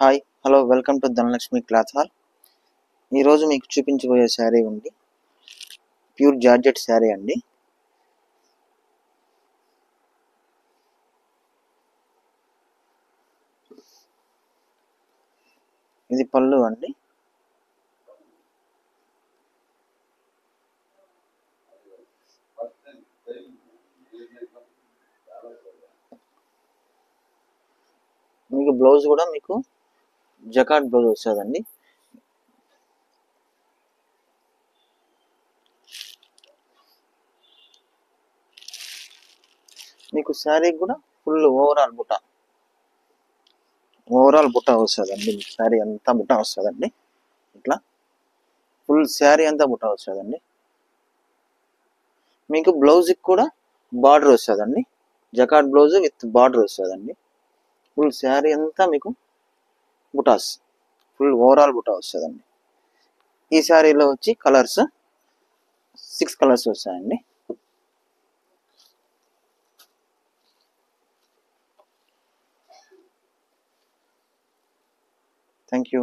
Hi hello welcome to Dhanalakshmi cloth hall. ఈరోజు మీకు చూపించబోయే శారీ ఉంది, ప్యూర్ జార్జెట్ శారీ అండి. ఇది పళ్ళు అండి. మీకు బ్లౌజ్ కూడా మీకు జకార్డ్ బ్లౌజ్ వస్తుందండి. మీకు శారీ కూడా ఫుల్ ఓవరాల్ బుట్ట వస్తుందండి. శారీ అంతా బుట్ట వస్తుందండి. ఇట్లా ఫుల్ శారీ అంతా బుట్ట వస్తుందండి. మీకు బ్లౌజ్కి కూడా బార్డర్ వస్తుందండి. జకార్డ్ బ్లౌజ్ విత్ బార్డర్ వస్తుందండి. ఫుల్ శారీ అంతా మీకు బుటాస్, ఫుల్ ఓవరాల్ బుట్ట వస్తుందండి. ఈ శారీలో వచ్చి కలర్స్ 6 కలర్స్ వస్తాయండి. Thank you.